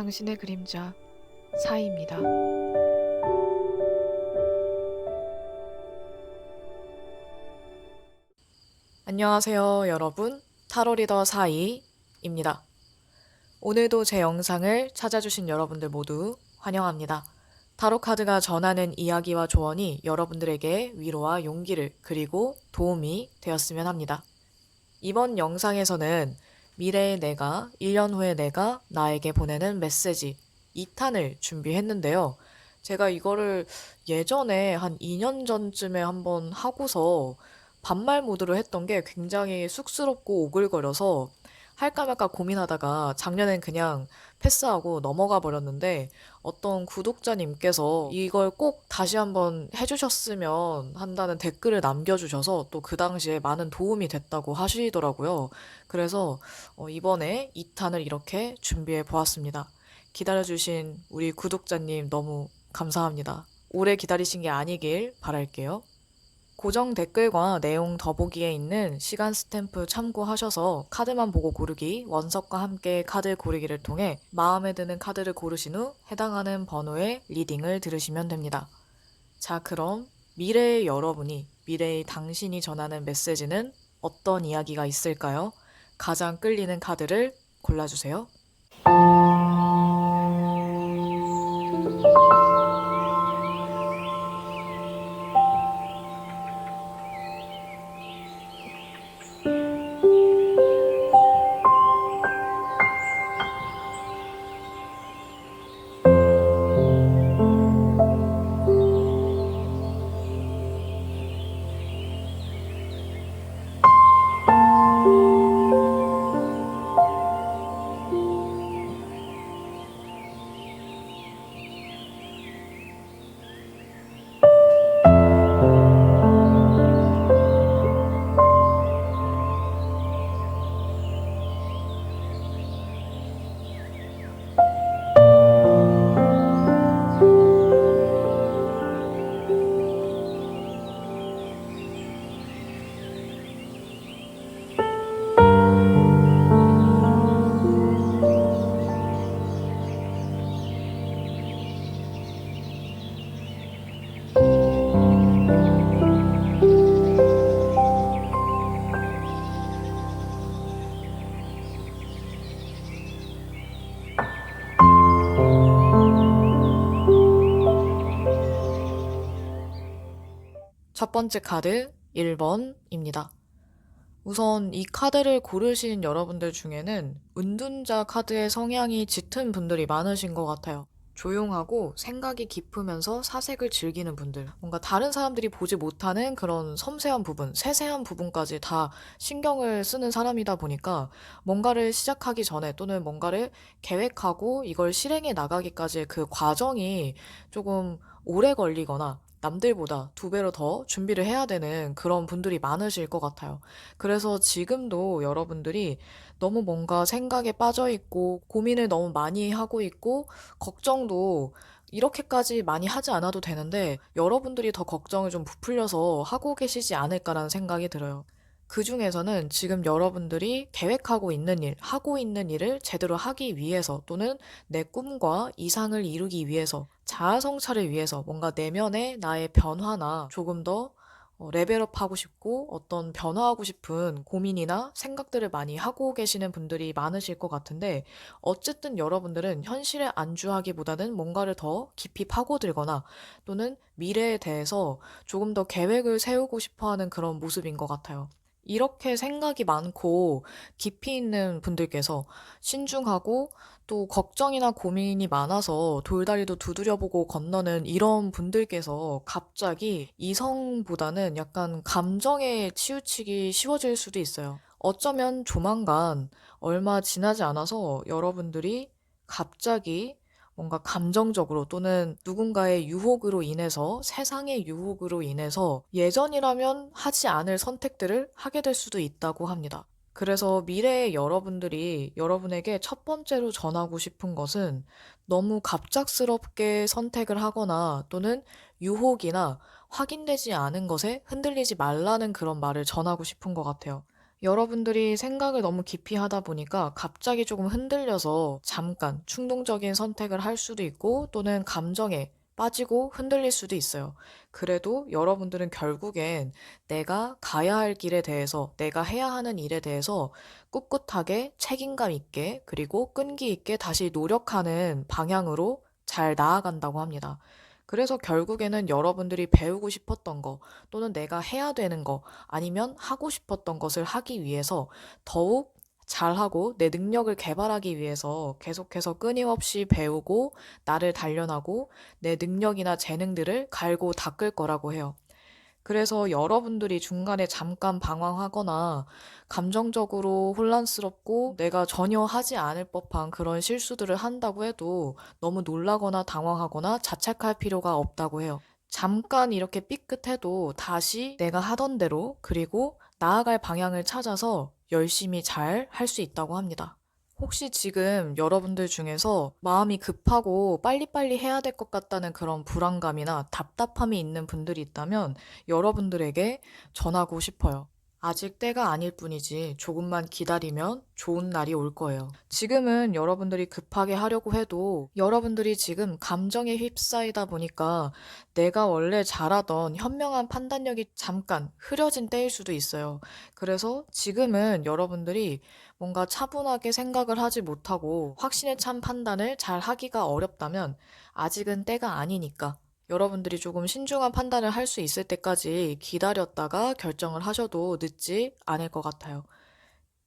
당신의 그림자 사이입니다. 안녕하세요, 여러분. 타로 리더 사이입니다. 오늘도 제 영상을 찾아주신 여러분들 모두 환영합니다. 타로 카드가 전하는 이야기와 조언이 여러분들에게 위로와 용기를 그리고 도움이 되었으면 합니다. 이번 영상에서는 미래의 내가, 1년 후의 내가 나에게 보내는 메시지 2탄을 준비했는데요. 제가 이거를 예전에 한 2년 전쯤에 한번 하고서 반말 모드로 했던 게 굉장히 쑥스럽고 오글거려서 할까 말까 고민하다가 작년엔 그냥 패스하고 넘어가 버렸는데 어떤 구독자님께서 이걸 꼭 다시 한번 해주셨으면 한다는 댓글을 남겨주셔서 또 그 당시에 많은 도움이 됐다고 하시더라고요. 그래서 이번에 2탄을 이렇게 준비해 보았습니다. 기다려주신 우리 구독자님 너무 감사합니다. 오래 기다리신 게 아니길 바랄게요. 고정 댓글과 내용 더보기에 있는 시간 스탬프 참고하셔서 카드만 보고 고르기, 원석과 함께 카드 고르기를 통해 마음에 드는 카드를 고르신 후 해당하는 번호의 리딩을 들으시면 됩니다. 자, 그럼 미래의 여러분이, 미래의 당신이 전하는 메시지는 어떤 이야기가 있을까요? 가장 끌리는 카드를 골라주세요. 첫 번째 카드 1번입니다. 우선 이 카드를 고르신 여러분들 중에는 은둔자 카드의 성향이 짙은 분들이 많으신 것 같아요. 조용하고 생각이 깊으면서 사색을 즐기는 분들. 뭔가 다른 사람들이 보지 못하는 그런 섬세한 부분, 세세한 부분까지 다 신경을 쓰는 사람이다 보니까 뭔가를 시작하기 전에 또는 뭔가를 계획하고 이걸 실행해 나가기까지의 그 과정이 조금 오래 걸리거나 남들보다 두 배로 더 준비를 해야 되는 그런 분들이 많으실 것 같아요. 그래서 지금도 여러분들이 너무 뭔가 생각에 빠져 있고 고민을 너무 많이 하고 있고 걱정도 이렇게까지 많이 하지 않아도 되는데 여러분들이 더 걱정을 좀 부풀려서 하고 계시지 않을까라는 생각이 들어요. 그 중에서는 지금 여러분들이 계획하고 있는 일, 하고 있는 일을 제대로 하기 위해서 또는 내 꿈과 이상을 이루기 위해서 자아 성찰을 위해서 뭔가 내면의 나의 변화나 조금 더 레벨업 하고 싶고 어떤 변화하고 싶은 고민이나 생각들을 많이 하고 계시는 분들이 많으실 것 같은데 어쨌든 여러분들은 현실에 안주하기보다는 뭔가를 더 깊이 파고들거나 또는 미래에 대해서 조금 더 계획을 세우고 싶어 하는 그런 모습인 것 같아요. 이렇게 생각이 많고 깊이 있는 분들께서 신중하고 또 걱정이나 고민이 많아서 돌다리도 두드려보고 건너는 이런 분들께서 갑자기 이성보다는 약간 감정에 치우치기 쉬워질 수도 있어요. 어쩌면 조만간 얼마 지나지 않아서 여러분들이 갑자기 뭔가 감정적으로 또는 누군가의 유혹으로 인해서 세상의 유혹으로 인해서 예전이라면 하지 않을 선택들을 하게 될 수도 있다고 합니다. 그래서 미래의 여러분들이 여러분에게 첫 번째로 전하고 싶은 것은 너무 갑작스럽게 선택을 하거나 또는 유혹이나 확인되지 않은 것에 흔들리지 말라는 그런 말을 전하고 싶은 것 같아요. 여러분들이 생각을 너무 깊이 하다 보니까 갑자기 조금 흔들려서 잠깐 충동적인 선택을 할 수도 있고 또는 감정에 빠지고 흔들릴 수도 있어요. 그래도 여러분들은 결국엔 내가 가야 할 길에 대해서, 내가 해야 하는 일에 대해서 꿋꿋하게 책임감 있게 그리고 끈기 있게 다시 노력하는 방향으로 잘 나아간다고 합니다. 그래서 결국에는 여러분들이 배우고 싶었던 거 또는 내가 해야 되는 거 아니면 하고 싶었던 것을 하기 위해서 더욱 잘하고 내 능력을 개발하기 위해서 계속해서 끊임없이 배우고 나를 단련하고 내 능력이나 재능들을 갈고 닦을 거라고 해요. 그래서 여러분들이 중간에 잠깐 방황하거나 감정적으로 혼란스럽고 내가 전혀 하지 않을 법한 그런 실수들을 한다고 해도 너무 놀라거나 당황하거나 자책할 필요가 없다고 해요. 잠깐 이렇게 삐끗해도 다시 내가 하던 대로 그리고 나아갈 방향을 찾아서 열심히 잘 할 수 있다고 합니다. 혹시 지금 여러분들 중에서 마음이 급하고 빨리빨리 해야 될 것 같다는 그런 불안감이나 답답함이 있는 분들이 있다면 여러분들에게 전하고 싶어요. 아직 때가 아닐 뿐이지 조금만 기다리면 좋은 날이 올 거예요. 지금은 여러분들이 급하게 하려고 해도 여러분들이 지금 감정에 휩싸이다 보니까 내가 원래 잘하던 현명한 판단력이 잠깐 흐려진 때일 수도 있어요. 그래서 지금은 여러분들이 뭔가 차분하게 생각을 하지 못하고 확신에 찬 판단을 잘 하기가 어렵다면 아직은 때가 아니니까 여러분들이 조금 신중한 판단을 할 수 있을 때까지 기다렸다가 결정을 하셔도 늦지 않을 것 같아요.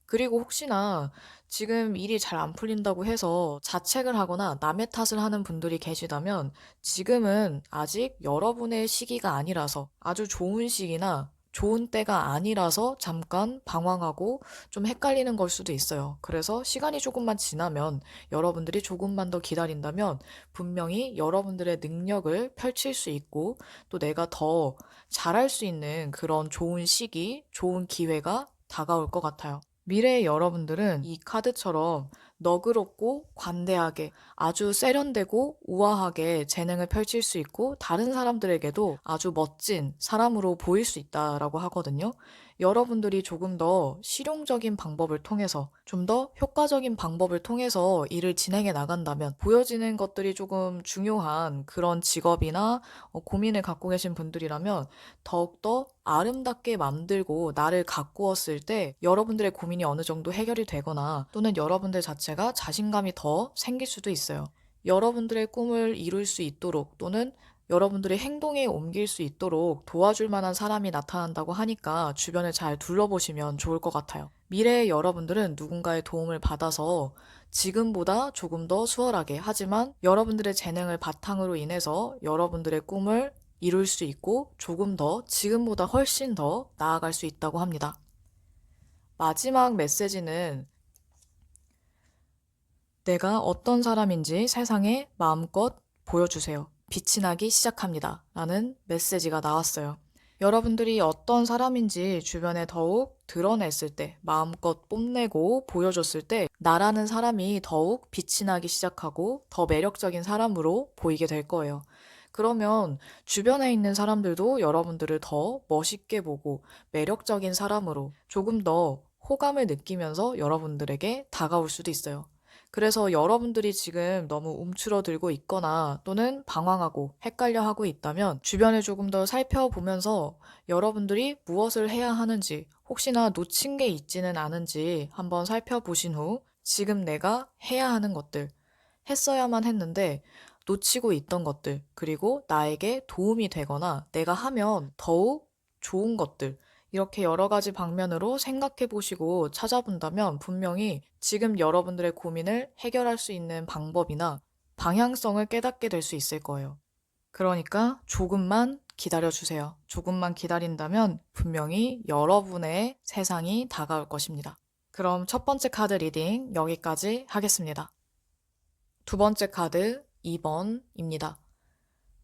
그리고 혹시나 지금 일이 잘 안 풀린다고 해서 자책을 하거나 남의 탓을 하는 분들이 계시다면 지금은 아직 여러분의 시기가 아니라서 아주 좋은 시기나 좋은 때가 아니라서 잠깐 방황하고 좀 헷갈리는 걸 수도 있어요. 그래서 시간이 조금만 지나면 여러분들이 조금만 더 기다린다면 분명히 여러분들의 능력을 펼칠 수 있고 또 내가 더 잘할 수 있는 그런 좋은 시기, 좋은 기회가 다가올 것 같아요. 미래의 여러분들은 이 카드처럼 너그럽고 관대하게 아주 세련되고 우아하게 재능을 펼칠 수 있고 다른 사람들에게도 아주 멋진 사람으로 보일 수 있다라고 하거든요. 여러분들이 조금 더 실용적인 방법을 통해서 좀 더 효과적인 방법을 통해서 일을 진행해 나간다면 보여지는 것들이 조금 중요한 그런 직업이나 고민을 갖고 계신 분들이라면 더욱더 아름답게 만들고 나를 가꾸었을 때 여러분들의 고민이 어느 정도 해결이 되거나 또는 여러분들 자체가 자신감이 더 생길 수도 있어요. 여러분들의 꿈을 이룰 수 있도록 또는 여러분들의 행동에 옮길 수 있도록 도와줄 만한 사람이 나타난다고 하니까 주변을 잘 둘러보시면 좋을 것 같아요. 미래의 여러분들은 누군가의 도움을 받아서 지금보다 조금 더 수월하게 하지만 여러분들의 재능을 바탕으로 인해서 여러분들의 꿈을 이룰 수 있고 조금 더 지금보다 훨씬 더 나아갈 수 있다고 합니다. 마지막 메시지는 내가 어떤 사람인지 세상에 마음껏 보여주세요. 빛이 나기 시작합니다. 라는 메시지가 나왔어요. 여러분들이 어떤 사람인지 주변에 더욱 드러냈을 때, 마음껏 뽐내고 보여줬을 때, 나라는 사람이 더욱 빛이 나기 시작하고 더 매력적인 사람으로 보이게 될 거예요. 그러면 주변에 있는 사람들도 여러분들을 더 멋있게 보고 매력적인 사람으로 조금 더 호감을 느끼면서 여러분들에게 다가올 수도 있어요. 그래서 여러분들이 지금 너무 움츠러들고 있거나 또는 방황하고 헷갈려 하고 있다면 주변을 조금 더 살펴보면서 여러분들이 무엇을 해야 하는지 혹시나 놓친 게 있지는 않은지 한번 살펴보신 후 지금 내가 해야 하는 것들, 했어야만 했는데 놓치고 있던 것들, 그리고 나에게 도움이 되거나 내가 하면 더욱 좋은 것들, 이렇게 여러 가지 방면으로 생각해 보시고 찾아본다면 분명히 지금 여러분들의 고민을 해결할 수 있는 방법이나 방향성을 깨닫게 될 수 있을 거예요. 그러니까 조금만 기다려 주세요. 조금만 기다린다면 분명히 여러분의 세상이 다가올 것입니다. 그럼 첫 번째 카드 리딩 여기까지 하겠습니다. 두 번째 카드 2번입니다.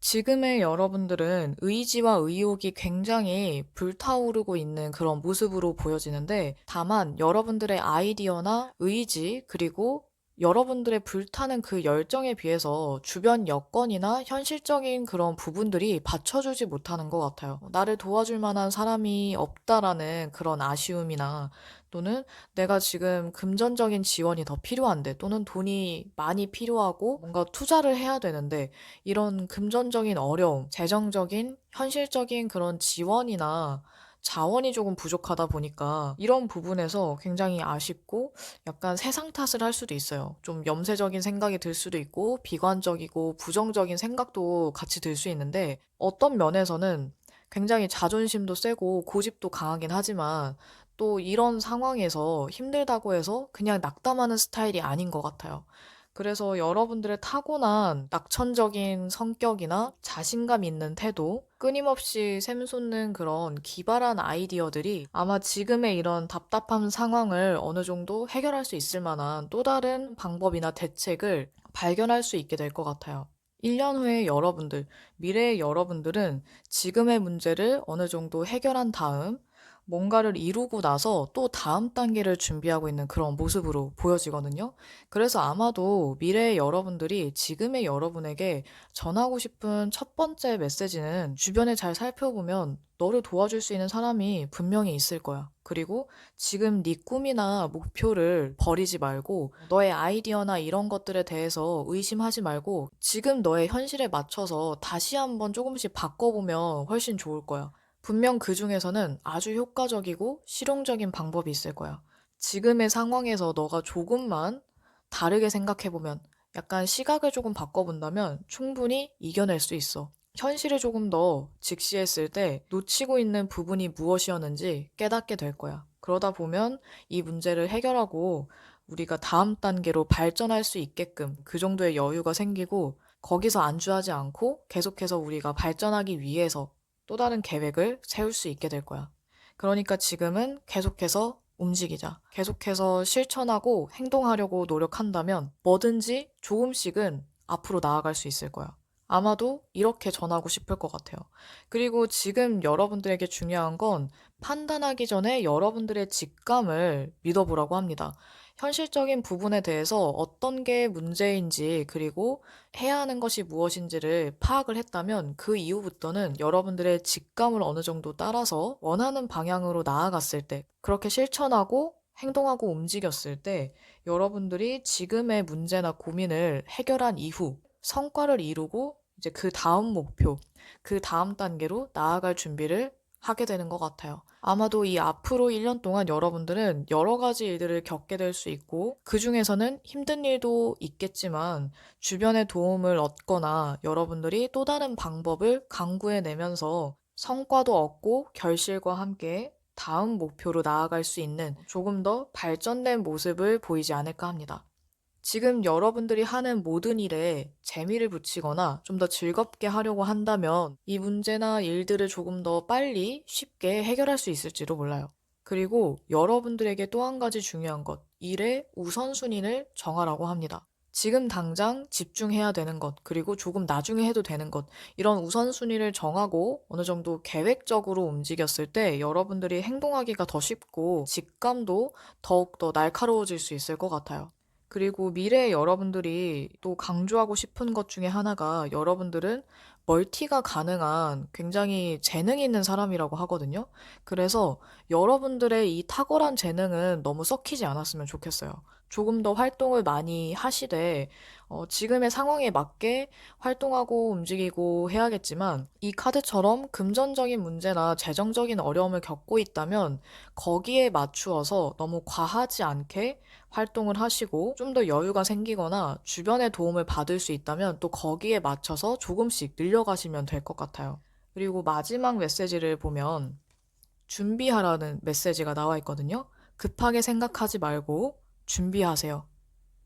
지금의 여러분들은 의지와 의욕이 굉장히 불타오르고 있는 그런 모습으로 보여지는데 다만 여러분들의 아이디어나 의지 그리고 여러분들의 불타는 그 열정에 비해서 주변 여건이나 현실적인 그런 부분들이 받쳐주지 못하는 것 같아요. 나를 도와줄 만한 사람이 없다라는 그런 아쉬움이나 또는 내가 지금 금전적인 지원이 더 필요한데 또는 돈이 많이 필요하고 뭔가 투자를 해야 되는데 이런 금전적인 어려움, 재정적인, 현실적인 그런 지원이나 자원이 조금 부족하다 보니까 이런 부분에서 굉장히 아쉽고 약간 세상 탓을 할 수도 있어요. 좀 염세적인 생각이 들 수도 있고 비관적이고 부정적인 생각도 같이 들 수 있는데 어떤 면에서는 굉장히 자존심도 세고 고집도 강하긴 하지만 또 이런 상황에서 힘들다고 해서 그냥 낙담하는 스타일이 아닌 것 같아요. 그래서 여러분들의 타고난 낙천적인 성격이나 자신감 있는 태도, 끊임없이 샘솟는 그런 기발한 아이디어들이 아마 지금의 이런 답답한 상황을 어느 정도 해결할 수 있을 만한 또 다른 방법이나 대책을 발견할 수 있게 될 것 같아요. 1년 후의 여러분들, 미래의 여러분들은 지금의 문제를 어느 정도 해결한 다음 뭔가를 이루고 나서 또 다음 단계를 준비하고 있는 그런 모습으로 보여지거든요. 그래서 아마도 미래의 여러분들이 지금의 여러분에게 전하고 싶은 첫 번째 메시지는 주변에 잘 살펴보면 너를 도와줄 수 있는 사람이 분명히 있을 거야. 그리고 지금 네 꿈이나 목표를 버리지 말고 너의 아이디어나 이런 것들에 대해서 의심하지 말고 지금 너의 현실에 맞춰서 다시 한번 조금씩 바꿔보면 훨씬 좋을 거야. 분명 그 중에서는 아주 효과적이고 실용적인 방법이 있을 거야. 지금의 상황에서 너가 조금만 다르게 생각해보면 약간 시각을 조금 바꿔본다면 충분히 이겨낼 수 있어. 현실을 조금 더 직시했을 때 놓치고 있는 부분이 무엇이었는지 깨닫게 될 거야. 그러다 보면 이 문제를 해결하고 우리가 다음 단계로 발전할 수 있게끔 그 정도의 여유가 생기고 거기서 안주하지 않고 계속해서 우리가 발전하기 위해서 또 다른 계획을 세울 수 있게 될 거야. 그러니까 지금은 계속해서 움직이자. 계속해서 실천하고 행동하려고 노력한다면 뭐든지 조금씩은 앞으로 나아갈 수 있을 거야. 아마도 이렇게 전하고 싶을 것 같아요. 그리고 지금 여러분들에게 중요한 건 판단하기 전에 여러분들의 직감을 믿어보라고 합니다. 현실적인 부분에 대해서 어떤 게 문제인지 그리고 해야 하는 것이 무엇인지를 파악을 했다면 그 이후부터는 여러분들의 직감을 어느 정도 따라서 원하는 방향으로 나아갔을 때 그렇게 실천하고 행동하고 움직였을 때 여러분들이 지금의 문제나 고민을 해결한 이후 성과를 이루고 이제 그 다음 목표, 그 다음 단계로 나아갈 준비를 하게 되는 것 같아요. 아마도 이 앞으로 1년 동안 여러분들은 여러 가지 일들을 겪게 될 수 있고, 그 중에서는 힘든 일도 있겠지만, 주변의 도움을 얻거나 여러분들이 또 다른 방법을 강구해 내면서 성과도 얻고 결실과 함께 다음 목표로 나아갈 수 있는 조금 더 발전된 모습을 보이지 않을까 합니다. 지금 여러분들이 하는 모든 일에 재미를 붙이거나 좀 더 즐겁게 하려고 한다면 이 문제나 일들을 조금 더 빨리 쉽게 해결할 수 있을지도 몰라요. 그리고 여러분들에게 또 한 가지 중요한 것, 일의 우선순위를 정하라고 합니다. 지금 당장 집중해야 되는 것, 그리고 조금 나중에 해도 되는 것, 이런 우선순위를 정하고 어느 정도 계획적으로 움직였을 때 여러분들이 행동하기가 더 쉽고 직감도 더욱더 날카로워질 수 있을 것 같아요. 그리고 미래의 여러분들이 또 강조하고 싶은 것 중에 하나가 여러분들은 멀티가 가능한 굉장히 재능이 있는 사람이라고 하거든요. 그래서 여러분들의 이 탁월한 재능은 너무 썩히지 않았으면 좋겠어요. 조금 더 활동을 많이 하시되, 지금의 상황에 맞게 활동하고 움직이고 해야겠지만, 이 카드처럼 금전적인 문제나 재정적인 어려움을 겪고 있다면, 거기에 맞추어서 너무 과하지 않게 활동을 하시고 좀 더 여유가 생기거나 주변의 도움을 받을 수 있다면 또 거기에 맞춰서 조금씩 늘려가시면 될 것 같아요. 그리고 마지막 메시지를 보면 준비하라는 메시지가 나와 있거든요. 급하게 생각하지 말고 준비하세요.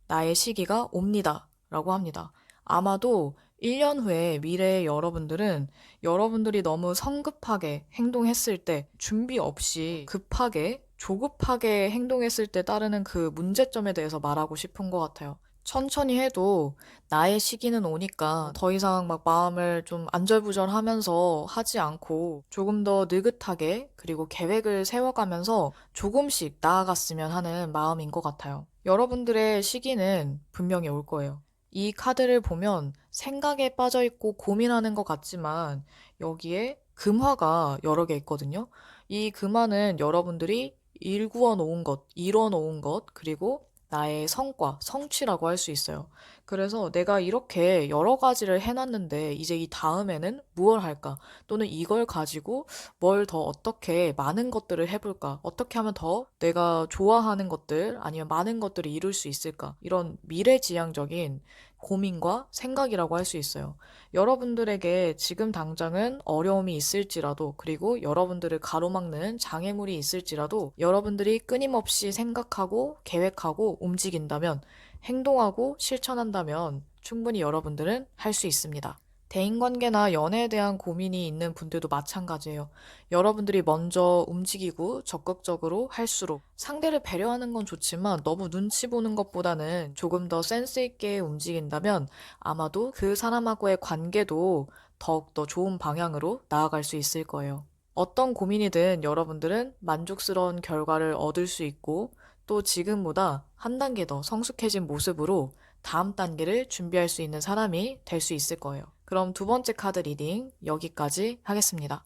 나의 시기가 옵니다. 라고 합니다. 아마도 1년 후에 미래의 여러분들은 여러분들이 너무 성급하게 행동했을 때 준비 없이 급하게 조급하게 행동했을 때 따르는 그 문제점에 대해서 말하고 싶은 것 같아요. 천천히 해도 나의 시기는 오니까 더 이상 막 마음을 좀 안절부절하면서 하지 않고 조금 더 느긋하게 그리고 계획을 세워가면서 조금씩 나아갔으면 하는 마음인 것 같아요. 여러분들의 시기는 분명히 올 거예요. 이 카드를 보면 생각에 빠져 있고 고민하는 것 같지만 여기에 금화가 여러 개 있거든요. 이 금화는 여러분들이 일구어 놓은 것, 이뤄 놓은 것, 그리고 나의 성과, 성취라고 할 수 있어요. 그래서 내가 이렇게 여러 가지를 해놨는데 이제 이 다음에는 무얼 할까? 또는 이걸 가지고 뭘 더 어떻게 많은 것들을 해볼까? 어떻게 하면 더 내가 좋아하는 것들 아니면 많은 것들을 이룰 수 있을까? 이런 미래지향적인 고민과 생각이라고 할 수 있어요. 여러분들에게 지금 당장은 어려움이 있을지라도, 그리고 여러분들을 가로막는 장애물이 있을지라도, 여러분들이 끊임없이 생각하고 계획하고 움직인다면, 행동하고 실천한다면 충분히 여러분들은 할 수 있습니다. 대인관계나 연애에 대한 고민이 있는 분들도 마찬가지예요. 여러분들이 먼저 움직이고 적극적으로 할수록 상대를 배려하는 건 좋지만 너무 눈치 보는 것보다는 조금 더 센스 있게 움직인다면 아마도 그 사람하고의 관계도 더욱더 좋은 방향으로 나아갈 수 있을 거예요. 어떤 고민이든 여러분들은 만족스러운 결과를 얻을 수 있고 또 지금보다 한 단계 더 성숙해진 모습으로 다음 단계를 준비할 수 있는 사람이 될 수 있을 거예요. 그럼 두 번째 카드 리딩 여기까지 하겠습니다.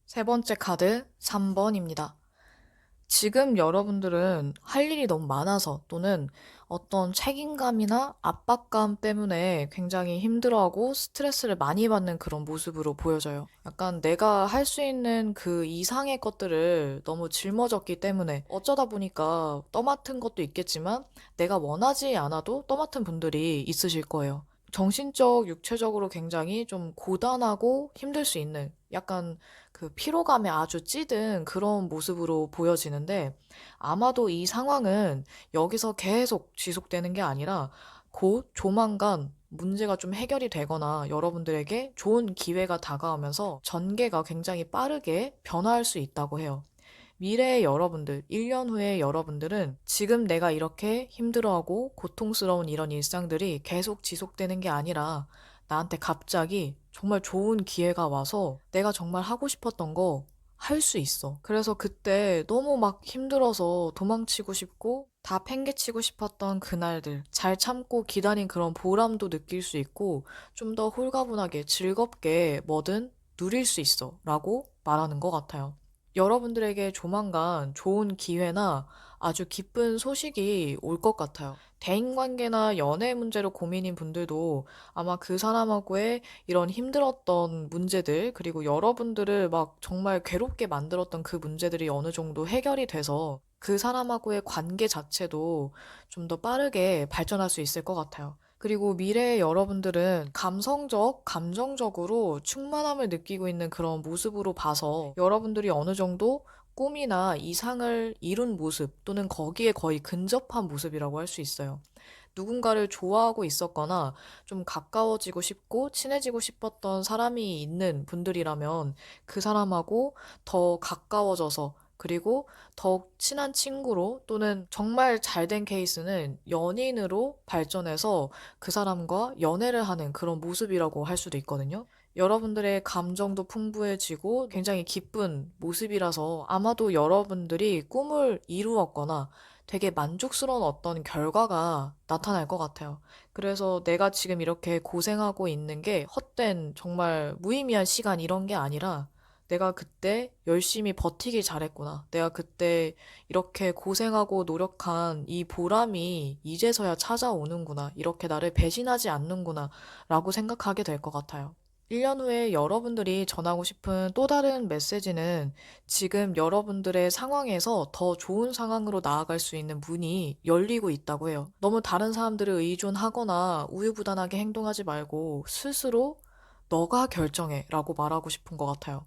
세 번째 카드 3번입니다. 지금 여러분들은 할 일이 너무 많아서 또는 어떤 책임감이나 압박감 때문에 굉장히 힘들어하고 스트레스를 많이 받는 그런 모습으로 보여져요. 약간 내가 할 수 있는 그 이상의 것들을 너무 짊어졌기 때문에 어쩌다 보니까 떠맡은 것도 있겠지만 내가 원하지 않아도 떠맡은 분들이 있으실 거예요. 정신적, 육체적으로 굉장히 좀 고단하고 힘들 수 있는 약간 그 피로감에 아주 찌든 그런 모습으로 보여지는데 아마도 이 상황은 여기서 계속 지속되는 게 아니라 곧 조만간 문제가 좀 해결이 되거나 여러분들에게 좋은 기회가 다가오면서 전개가 굉장히 빠르게 변화할 수 있다고 해요. 미래의 여러분들, 1년 후의 여러분들은 지금 내가 이렇게 힘들어하고 고통스러운 이런 일상들이 계속 지속되는 게 아니라 나한테 갑자기 정말 좋은 기회가 와서 내가 정말 하고 싶었던 거 할 수 있어. 그래서 그때 너무 막 힘들어서 도망치고 싶고 다 팽개치고 싶었던 그날들, 잘 참고 기다린 그런 보람도 느낄 수 있고 좀 더 홀가분하게 즐겁게 뭐든 누릴 수 있어 라고 말하는 것 같아요. 여러분들에게 조만간 좋은 기회나 아주 기쁜 소식이 올 것 같아요. 대인관계나 연애 문제로 고민인 분들도 아마 그 사람하고의 이런 힘들었던 문제들, 그리고 여러분들을 막 정말 괴롭게 만들었던 그 문제들이 어느 정도 해결이 돼서 그 사람하고의 관계 자체도 좀 더 빠르게 발전할 수 있을 것 같아요. 그리고 미래의 여러분들은 감성적, 감정적으로 충만함을 느끼고 있는 그런 모습으로 봐서 여러분들이 어느 정도 꿈이나 이상을 이룬 모습 또는 거기에 거의 근접한 모습이라고 할 수 있어요. 누군가를 좋아하고 있었거나 좀 가까워지고 싶고 친해지고 싶었던 사람이 있는 분들이라면 그 사람하고 더 가까워져서 그리고 더욱 친한 친구로 또는 정말 잘된 케이스는 연인으로 발전해서 그 사람과 연애를 하는 그런 모습이라고 할 수도 있거든요. 여러분들의 감정도 풍부해지고 굉장히 기쁜 모습이라서 아마도 여러분들이 꿈을 이루었거나 되게 만족스러운 어떤 결과가 나타날 것 같아요. 그래서 내가 지금 이렇게 고생하고 있는 게 헛된 정말 무의미한 시간 이런 게 아니라 내가 그때 열심히 버티길 잘했구나. 내가 그때 이렇게 고생하고 노력한 이 보람이 이제서야 찾아오는구나. 이렇게 나를 배신하지 않는구나. 라고 생각하게 될 것 같아요. 1년 후에 여러분들이 전하고 싶은 또 다른 메시지는 지금 여러분들의 상황에서 더 좋은 상황으로 나아갈 수 있는 문이 열리고 있다고 해요. 너무 다른 사람들을 의존하거나 우유부단하게 행동하지 말고 스스로 너가 결정해 라고 말하고 싶은 것 같아요.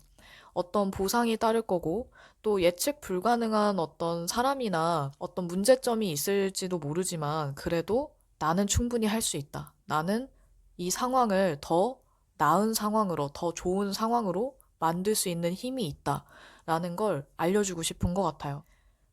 어떤 보상이 따를 거고 또 예측 불가능한 어떤 사람이나 어떤 문제점이 있을지도 모르지만 그래도 나는 충분히 할 수 있다. 나는 이 상황을 더 나은 상황으로, 더 좋은 상황으로 만들 수 있는 힘이 있다. 라는 걸 알려주고 싶은 것 같아요.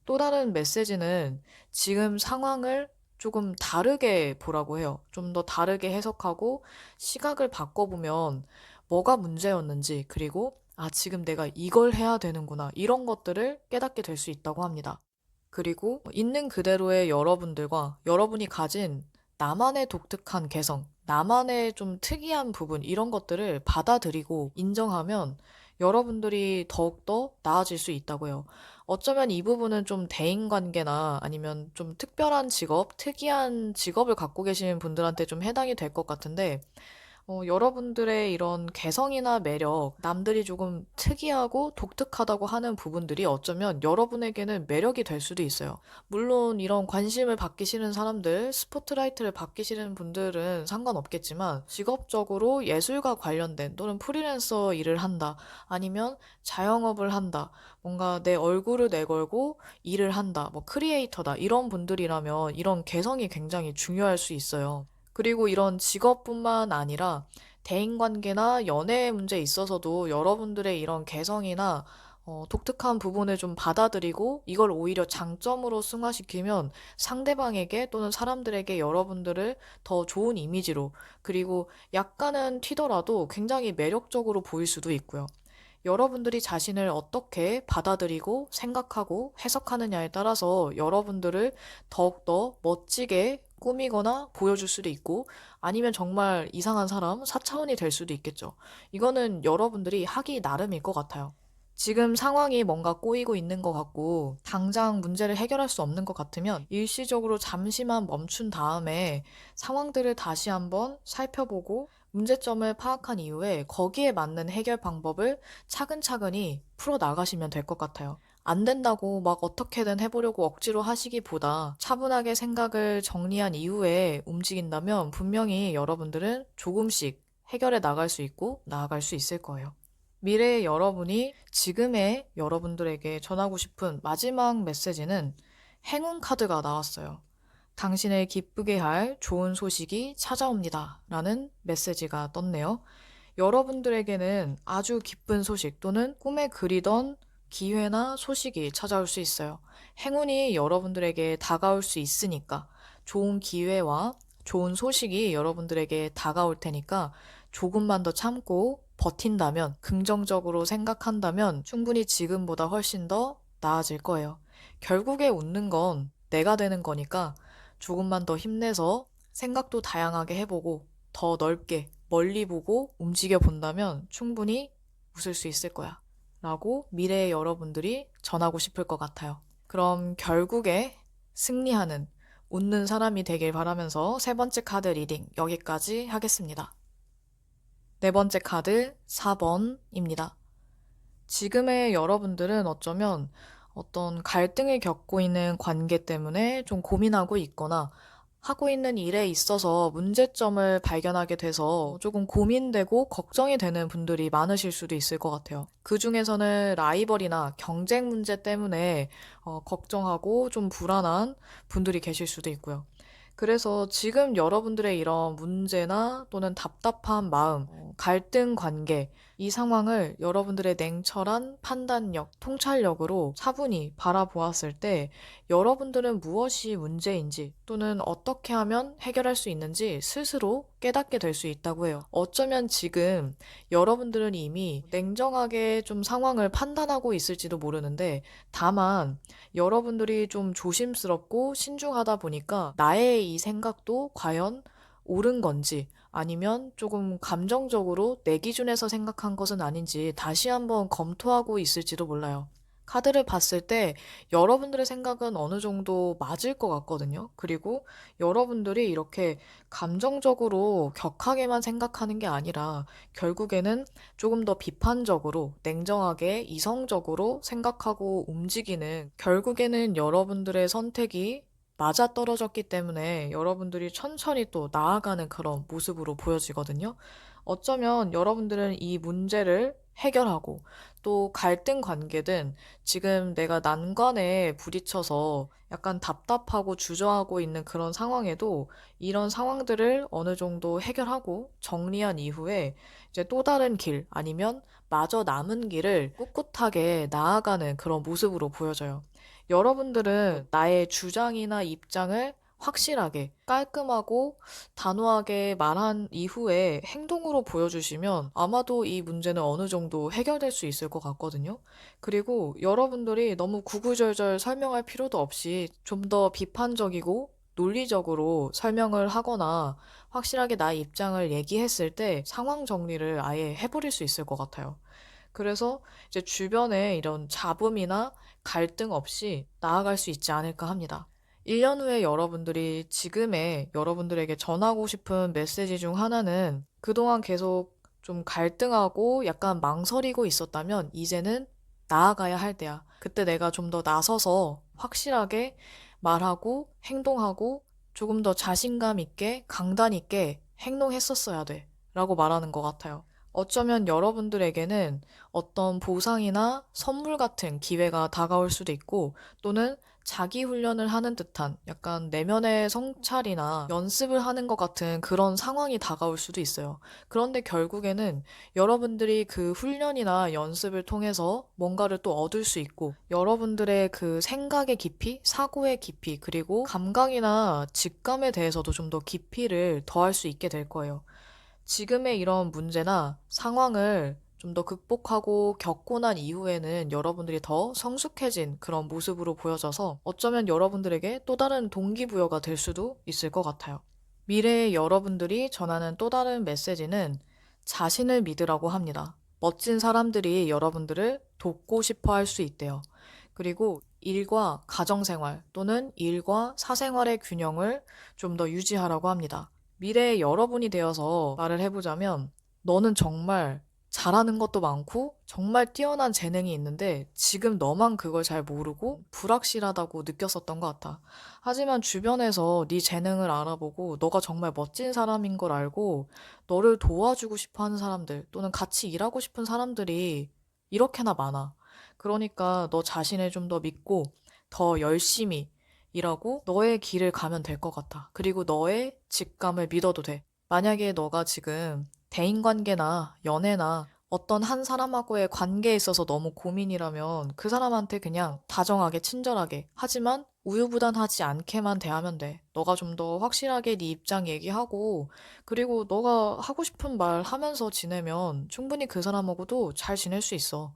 또 다른 메시지는 지금 상황을 조금 다르게 보라고 해요. 좀 더 다르게 해석하고 시각을 바꿔보면 뭐가 문제였는지, 그리고 지금 내가 이걸 해야 되는구나. 이런 것들을 깨닫게 될 수 있다고 합니다. 그리고 있는 그대로의 여러분들과 여러분이 가진 나만의 독특한 개성, 나만의 좀 특이한 부분, 이런 것들을 받아들이고 인정하면 여러분들이 더욱더 나아질 수 있다고요. 어쩌면 이 부분은 좀 대인관계나 아니면 좀 특별한 직업, 특이한 직업을 갖고 계신 분들한테 좀 해당이 될 것 같은데, 여러분들의 이런 개성이나 매력, 남들이 조금 특이하고 독특하다고 하는 부분들이 어쩌면 여러분에게는 매력이 될 수도 있어요. 물론 이런 관심을 받기 싫은 사람들, 스포트라이트를 받기 싫은 분들은 상관없겠지만 직업적으로 예술과 관련된 또는 프리랜서 일을 한다, 아니면 자영업을 한다, 뭔가 내 얼굴을 내걸고 일을 한다, 뭐 크리에이터다, 이런 분들이라면 이런 개성이 굉장히 중요할 수 있어요. 그리고 이런 직업뿐만 아니라 대인관계나 연애 문제에 있어서도 여러분들의 이런 개성이나 독특한 부분을 좀 받아들이고 이걸 오히려 장점으로 승화시키면 상대방에게 또는 사람들에게 여러분들을 더 좋은 이미지로, 그리고 약간은 튀더라도 굉장히 매력적으로 보일 수도 있고요. 여러분들이 자신을 어떻게 받아들이고 생각하고 해석하느냐에 따라서 여러분들을 더욱더 멋지게 꾸미거나 보여줄 수도 있고, 아니면 정말 이상한 사람, 사차원이 될 수도 있겠죠. 이거는 여러분들이 하기 나름일 것 같아요. 지금 상황이 뭔가 꼬이고 있는 것 같고, 당장 문제를 해결할 수 없는 것 같으면 일시적으로 잠시만 멈춘 다음에 상황들을 다시 한번 살펴보고 문제점을 파악한 이후에 거기에 맞는 해결 방법을 차근차근히 풀어 나가시면 될 것 같아요. 안 된다고 막 어떻게든 해보려고 억지로 하시기보다 차분하게 생각을 정리한 이후에 움직인다면 분명히 여러분들은 조금씩 해결해 나갈 수 있고 나아갈 수 있을 거예요. 미래의 여러분이 지금의 여러분들에게 전하고 싶은 마지막 메시지는 행운 카드가 나왔어요. 당신을 기쁘게 할 좋은 소식이 찾아옵니다. 라는 메시지가 떴네요. 여러분들에게는 아주 기쁜 소식 또는 꿈에 그리던 기회나 소식이 찾아올 수 있어요. 행운이 여러분들에게 다가올 수 있으니까 좋은 기회와 좋은 소식이 여러분들에게 다가올 테니까 조금만 더 참고 버틴다면, 긍정적으로 생각한다면 충분히 지금보다 훨씬 더 나아질 거예요. 결국에 웃는 건 내가 되는 거니까 조금만 더 힘내서 생각도 다양하게 해보고 더 넓게 멀리 보고 움직여 본다면 충분히 웃을 수 있을 거야. 라고 미래의 여러분들이 전하고 싶을 것 같아요. 그럼 결국에 승리하는 웃는 사람이 되길 바라면서 세 번째 카드 리딩 여기까지 하겠습니다. 네 번째 카드 4번입니다. 지금의 여러분들은 어쩌면 어떤 갈등을 겪고 있는 관계 때문에 좀 고민하고 있거나 하고 있는 일에 있어서 문제점을 발견하게 돼서 조금 고민되고 걱정이 되는 분들이 많으실 수도 있을 것 같아요. 그 중에서는 라이벌이나 경쟁 문제 때문에 걱정하고 좀 불안한 분들이 계실 수도 있고요. 그래서 지금 여러분들의 이런 문제나 또는 답답한 마음, 갈등 관계, 이 상황을 여러분들의 냉철한 판단력, 통찰력으로 차분히 바라보았을 때 여러분들은 무엇이 문제인지 또는 어떻게 하면 해결할 수 있는지 스스로 깨닫게 될 수 있다고 해요. 어쩌면 지금 여러분들은 이미 냉정하게 좀 상황을 판단하고 있을지도 모르는데, 다만 여러분들이 좀 조심스럽고 신중하다 보니까 나의 이 생각도 과연 옳은 건지 아니면 조금 감정적으로 내 기준에서 생각한 것은 아닌지 다시 한번 검토하고 있을지도 몰라요. 카드를 봤을 때 여러분들의 생각은 어느 정도 맞을 것 같거든요. 그리고 여러분들이 이렇게 감정적으로 격하게만 생각하는 게 아니라 결국에는 조금 더 비판적으로, 냉정하게, 이성적으로 생각하고 움직이는, 결국에는 여러분들의 선택이 맞아떨어졌기 때문에 여러분들이 천천히 또 나아가는 그런 모습으로 보여지거든요. 어쩌면 여러분들은 이 문제를 해결하고 또 갈등 관계든 지금 내가 난관에 부딪혀서 약간 답답하고 주저하고 있는 그런 상황에도 이런 상황들을 어느 정도 해결하고 정리한 이후에 이제 또 다른 길 아니면 마저 남은 길을 꿋꿋하게 나아가는 그런 모습으로 보여져요. 여러분들은 나의 주장이나 입장을 확실하게, 깔끔하고 단호하게 말한 이후에 행동으로 보여주시면 아마도 이 문제는 어느 정도 해결될 수 있을 것 같거든요. 그리고 여러분들이 너무 구구절절 설명할 필요도 없이 좀 더 비판적이고 논리적으로 설명을 하거나 확실하게 나의 입장을 얘기했을 때 상황 정리를 아예 해버릴 수 있을 것 같아요. 그래서 이제 주변에 이런 잡음이나 갈등 없이 나아갈 수 있지 않을까 합니다. 1년 후에 여러분들이 지금의 여러분들에게 전하고 싶은 메시지 중 하나는 그동안 계속 좀 갈등하고 약간 망설이고 있었다면 이제는 나아가야 할 때야. 그때 내가 좀 더 나서서 확실하게 말하고 행동하고 조금 더 자신감 있게 강단 있게 행동했었어야 돼. 라고 말하는 것 같아요. 어쩌면 여러분들에게는 어떤 보상이나 선물 같은 기회가 다가올 수도 있고 또는 자기 훈련을 하는 듯한 약간 내면의 성찰이나 연습을 하는 것 같은 그런 상황이 다가올 수도 있어요. 그런데 결국에는 여러분들이 그 훈련이나 연습을 통해서 뭔가를 또 얻을 수 있고 여러분들의 그 생각의 깊이, 사고의 깊이, 그리고 감각이나 직감에 대해서도 좀 더 깊이를 더할 수 있게 될 거예요. 지금의 이런 문제나 상황을 좀 더 극복하고 겪고 난 이후에는 여러분들이 더 성숙해진 그런 모습으로 보여져서 어쩌면 여러분들에게 또 다른 동기부여가 될 수도 있을 것 같아요. 미래의 여러분들이 전하는 또 다른 메시지는 자신을 믿으라고 합니다. 멋진 사람들이 여러분들을 돕고 싶어 할 수 있대요. 그리고 일과 가정생활 또는 일과 사생활의 균형을 좀 더 유지하라고 합니다. 미래의 여러분이 되어서 말을 해보자면 너는 정말 잘하는 것도 많고 정말 뛰어난 재능이 있는데 지금 너만 그걸 잘 모르고 불확실하다고 느꼈었던 것 같아. 하지만 주변에서 네 재능을 알아보고 너가 정말 멋진 사람인 걸 알고 너를 도와주고 싶어 하는 사람들 또는 같이 일하고 싶은 사람들이 이렇게나 많아. 그러니까 너 자신을 좀 더 믿고 더 열심히 일하고 너의 길을 가면 될 것 같아. 그리고 너의 직감을 믿어도 돼. 만약에 너가 지금 대인관계나 연애나 어떤 한 사람하고의 관계에 있어서 너무 고민이라면 그 사람한테 그냥 다정하게 친절하게 하지만 우유부단하지 않게만 대하면 돼. 너가 좀 더 확실하게 네 입장 얘기하고 그리고 너가 하고 싶은 말 하면서 지내면 충분히 그 사람하고도 잘 지낼 수 있어.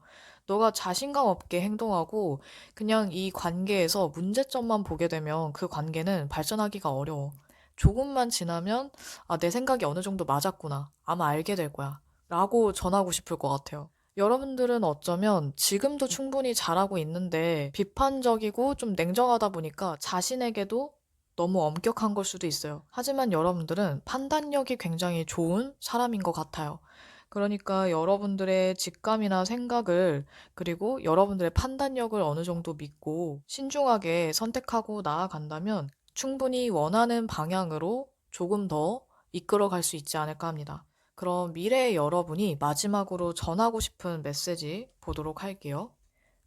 너가 자신감 없게 행동하고 그냥 이 관계에서 문제점만 보게 되면 그 관계는 발전하기가 어려워. 조금만 지나면, 아, 내 생각이 어느 정도 맞았구나. 아마 알게 될 거야. 라고 전하고 싶을 것 같아요. 여러분들은 어쩌면 지금도 충분히 잘하고 있는데 비판적이고 좀 냉정하다 보니까 자신에게도 너무 엄격한 걸 수도 있어요. 하지만 여러분들은 판단력이 굉장히 좋은 사람인 것 같아요. 그러니까 여러분들의 직감이나 생각을 그리고 여러분들의 판단력을 어느 정도 믿고 신중하게 선택하고 나아간다면 충분히 원하는 방향으로 조금 더 이끌어갈 수 있지 않을까 합니다. 그럼 미래의 여러분이 마지막으로 전하고 싶은 메시지 보도록 할게요.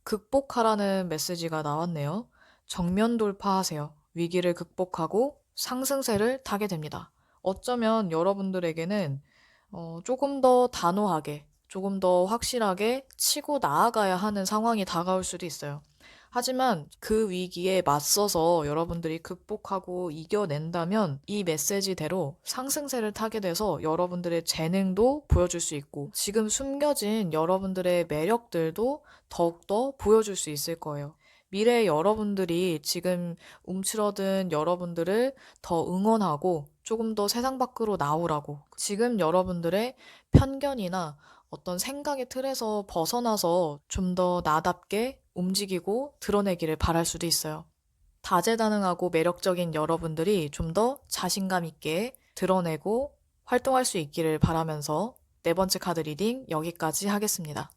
극복하라는 메시지가 나왔네요. 정면 돌파하세요. 위기를 극복하고 상승세를 타게 됩니다. 어쩌면 여러분들에게는 조금 더 단호하게, 조금 더 확실하게 치고 나아가야 하는 상황이 다가올 수도 있어요. 하지만 그 위기에 맞서서 여러분들이 극복하고 이겨낸다면 이 메시지대로 상승세를 타게 돼서 여러분들의 재능도 보여줄 수 있고 지금 숨겨진 여러분들의 매력들도 더욱더 보여줄 수 있을 거예요. 미래의 여러분들이 지금 움츠러든 여러분들을 더 응원하고 조금 더 세상 밖으로 나오라고 지금 여러분들의 편견이나 어떤 생각의 틀에서 벗어나서 좀 더 나답게 움직이고 드러내기를 바랄 수도 있어요. 다재다능하고 매력적인 여러분들이 좀 더 자신감 있게 드러내고 활동할 수 있기를 바라면서 네 번째 카드 리딩 여기까지 하겠습니다.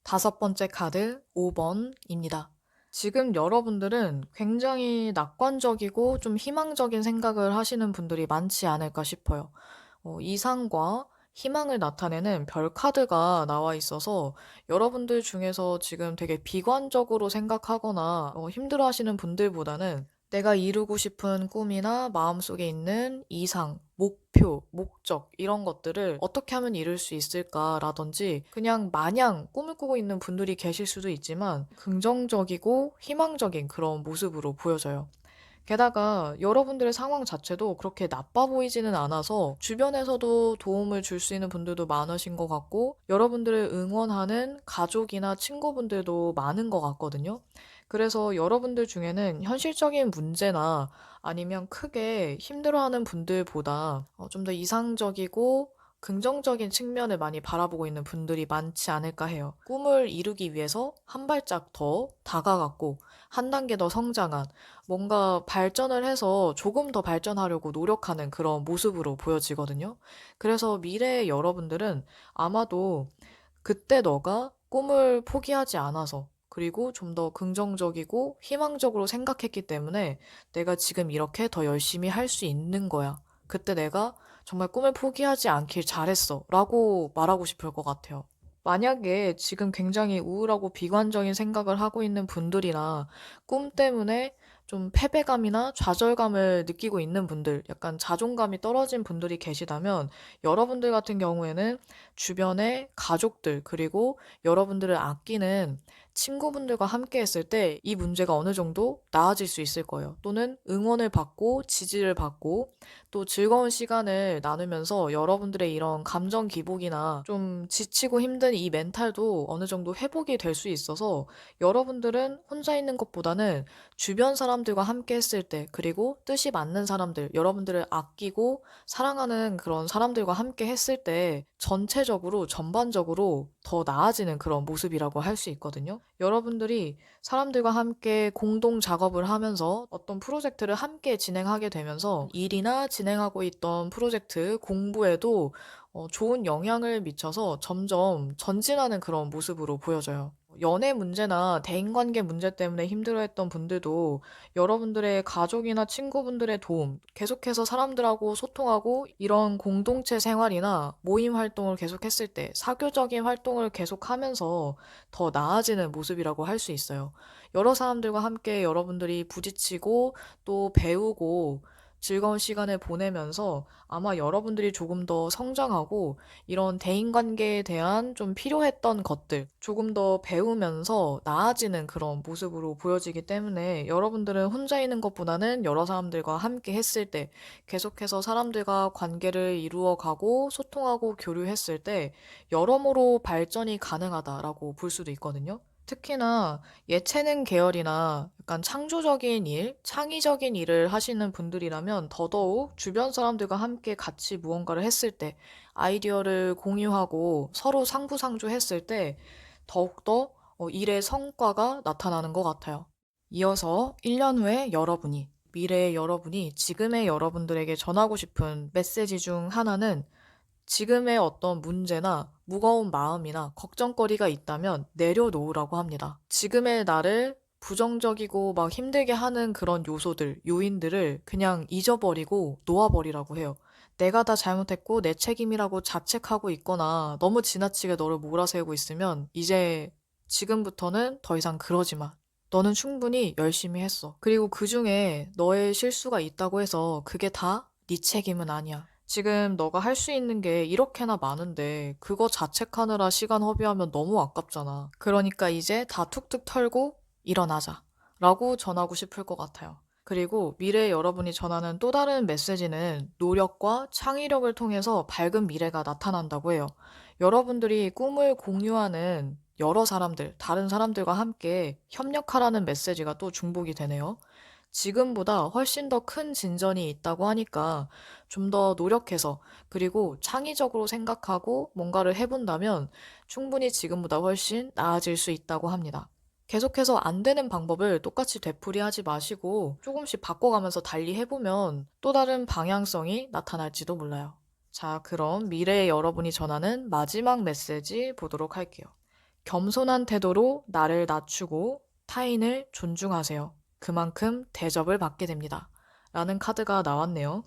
다섯 번째 카드 5번입니다. 지금 여러분들은 굉장히 낙관적이고 좀 희망적인 생각을 하시는 분들이 많지 않을까 싶어요. 이상과 희망을 나타내는 별 카드가 나와 있어서 여러분들 중에서 지금 되게 비관적으로 생각하거나 힘들어 하시는 분들보다는 내가 이루고 싶은 꿈이나 마음속에 있는 이상, 목표, 목적, 이런 것들을 어떻게 하면 이룰 수 있을까라든지 그냥 마냥 꿈을 꾸고 있는 분들이 계실 수도 있지만 긍정적이고 희망적인 그런 모습으로 보여져요. 게다가 여러분들의 상황 자체도 그렇게 나빠 보이지는 않아서 주변에서도 도움을 줄 수 있는 분들도 많으신 것 같고 여러분들을 응원하는 가족이나 친구분들도 많은 것 같거든요. 그래서 여러분들 중에는 현실적인 문제나 아니면 크게 힘들어하는 분들보다 좀 더 이상적이고 긍정적인 측면을 많이 바라보고 있는 분들이 많지 않을까 해요. 꿈을 이루기 위해서 한 발짝 더 다가갔고, 한 단계 더 성장한, 뭔가 발전을 해서 조금 더 발전하려고 노력하는 그런 모습으로 보여지거든요. 그래서 미래의 여러분들은 아마도 그때 너가 꿈을 포기하지 않아서, 그리고 좀 더 긍정적이고 희망적으로 생각했기 때문에 내가 지금 이렇게 더 열심히 할 수 있는 거야. 그때 내가 정말 꿈을 포기하지 않길 잘했어. 라고 말하고 싶을 것 같아요. 만약에 지금 굉장히 우울하고 비관적인 생각을 하고 있는 분들이나 꿈 때문에 좀 패배감이나 좌절감을 느끼고 있는 분들, 약간 자존감이 떨어진 분들이 계시다면 여러분들 같은 경우에는 주변의 가족들, 그리고 여러분들을 아끼는 친구분들과 함께 했을 때 이 문제가 어느 정도 나아질 수 있을 거예요. 또는 응원을 받고 지지를 받고 또 즐거운 시간을 나누면서 여러분들의 이런 감정 기복이나 좀 지치고 힘든 이 멘탈도 어느 정도 회복이 될 수 있어서 여러분들은 혼자 있는 것보다는 주변 사람들과 함께 했을 때, 그리고 뜻이 맞는 사람들, 여러분들을 아끼고 사랑하는 그런 사람들과 함께 했을 때 전체적으로 전반적으로 더 나아지는 그런 모습이라고 할 수 있거든요. 여러분들이 사람들과 함께 공동 작업을 하면서 어떤 프로젝트를 함께 진행하게 되면서 일이나 진행하고 있던 프로젝트 공부에도 좋은 영향을 미쳐서 점점 전진하는 그런 모습으로 보여져요. 연애 문제나 대인관계 문제 때문에 힘들어했던 분들도 여러분들의 가족이나 친구분들의 도움, 계속해서 사람들하고 소통하고 이런 공동체 생활이나 모임 활동을 계속했을 때 사교적인 활동을 계속하면서 더 나아지는 모습이라고 할 수 있어요. 여러 사람들과 함께 여러분들이 부딪히고 또 배우고 즐거운 시간을 보내면서 아마 여러분들이 조금 더 성장하고 이런 대인관계에 대한 좀 필요했던 것들 조금 더 배우면서 나아지는 그런 모습으로 보여지기 때문에 여러분들은 혼자 있는 것보다는 여러 사람들과 함께 했을 때 계속해서 사람들과 관계를 이루어가고 소통하고 교류했을 때 여러모로 발전이 가능하다라고 볼 수도 있거든요. 특히나 예체능 계열이나 약간 창조적인 일, 창의적인 일을 하시는 분들이라면 더더욱 주변 사람들과 함께 같이 무언가를 했을 때, 아이디어를 공유하고 서로 상부상조했을 때 더욱더 일의 성과가 나타나는 것 같아요. 이어서 1년 후에 여러분이, 미래의 여러분이 지금의 여러분들에게 전하고 싶은 메시지 중 하나는 지금의 어떤 문제나 무거운 마음이나 걱정거리가 있다면 내려놓으라고 합니다. 지금의 나를 부정적이고 막 힘들게 하는 그런 요소들, 요인들을 그냥 잊어버리고 놓아버리라고 해요. 내가 다 잘못했고 내 책임이라고 자책하고 있거나 너무 지나치게 너를 몰아세우고 있으면 이제 지금부터는 더 이상 그러지 마. 너는 충분히 열심히 했어. 그리고 그 중에 너의 실수가 있다고 해서 그게 다 네 책임은 아니야. 지금 너가 할 수 있는 게 이렇게나 많은데 그거 자책하느라 시간 허비하면 너무 아깝잖아. 그러니까 이제 다 툭툭 털고 일어나자. 라고 전하고 싶을 것 같아요. 그리고 미래의 여러분이 전하는 또 다른 메시지는 노력과 창의력을 통해서 밝은 미래가 나타난다고 해요. 여러분들이 꿈을 공유하는 여러 사람들, 다른 사람들과 함께 협력하라는 메시지가 또 중복이 되네요. 지금보다 훨씬 더 큰 진전이 있다고 하니까 좀 더 노력해서 그리고 창의적으로 생각하고 뭔가를 해본다면 충분히 지금보다 훨씬 나아질 수 있다고 합니다. 계속해서 안 되는 방법을 똑같이 되풀이하지 마시고 조금씩 바꿔가면서 달리 해보면 또 다른 방향성이 나타날지도 몰라요. 자, 그럼 미래의 여러분이 전하는 마지막 메시지 보도록 할게요. 겸손한 태도로 나를 낮추고 타인을 존중하세요. 그만큼 대접을 받게 됩니다. 라는 카드가 나왔네요.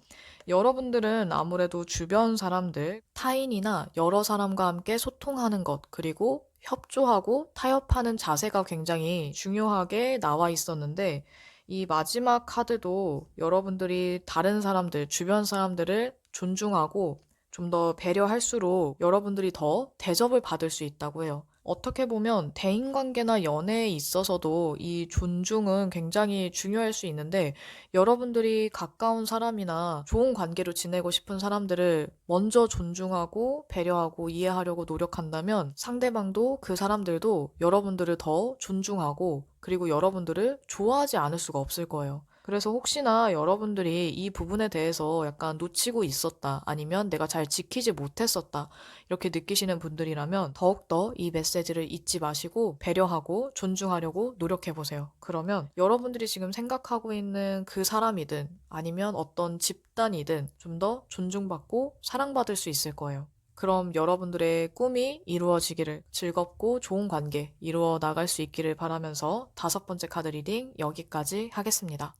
여러분들은 아무래도 주변 사람들, 타인이나 여러 사람과 함께 소통하는 것, 그리고 협조하고 타협하는 자세가 굉장히 중요하게 나와 있었는데, 이 마지막 카드도 여러분들이 다른 사람들, 주변 사람들을 존중하고 좀 더 배려할수록 여러분들이 더 대접을 받을 수 있다고 해요. 어떻게 보면 대인관계나 연애에 있어서도 이 존중은 굉장히 중요할 수 있는데 여러분들이 가까운 사람이나 좋은 관계로 지내고 싶은 사람들을 먼저 존중하고 배려하고 이해하려고 노력한다면 상대방도 그 사람들도 여러분들을 더 존중하고 그리고 여러분들을 좋아하지 않을 수가 없을 거예요. 그래서 혹시나 여러분들이 이 부분에 대해서 약간 놓치고 있었다, 아니면 내가 잘 지키지 못했었다, 이렇게 느끼시는 분들이라면 더욱더 이 메시지를 잊지 마시고 배려하고 존중하려고 노력해보세요. 그러면 여러분들이 지금 생각하고 있는 그 사람이든 아니면 어떤 집단이든 좀 더 존중받고 사랑받을 수 있을 거예요. 그럼 여러분들의 꿈이 이루어지기를, 즐겁고 좋은 관계 이루어 나갈 수 있기를 바라면서 5번째 카드 리딩 여기까지 하겠습니다.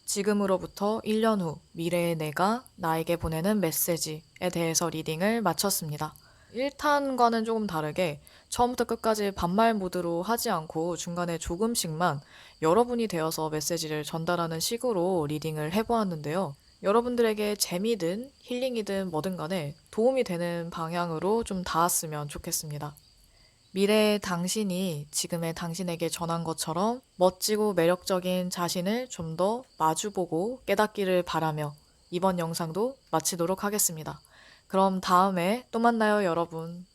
지금으로부터 1년 후 미래의 내가 나에게 보내는 메시지에 대해서 리딩을 마쳤습니다. 1탄과는 조금 다르게 처음부터 끝까지 반말 모드로 하지 않고 중간에 조금씩만 여러분이 되어서 메시지를 전달하는 식으로 리딩을 해보았는데요. 여러분들에게 재미든 힐링이든 뭐든 간에 도움이 되는 방향으로 좀 닿았으면 좋겠습니다. 미래의 당신이 지금의 당신에게 전한 것처럼 멋지고 매력적인 자신을 좀 더 마주보고 깨닫기를 바라며 이번 영상도 마치도록 하겠습니다. 그럼 다음에 또 만나요, 여러분.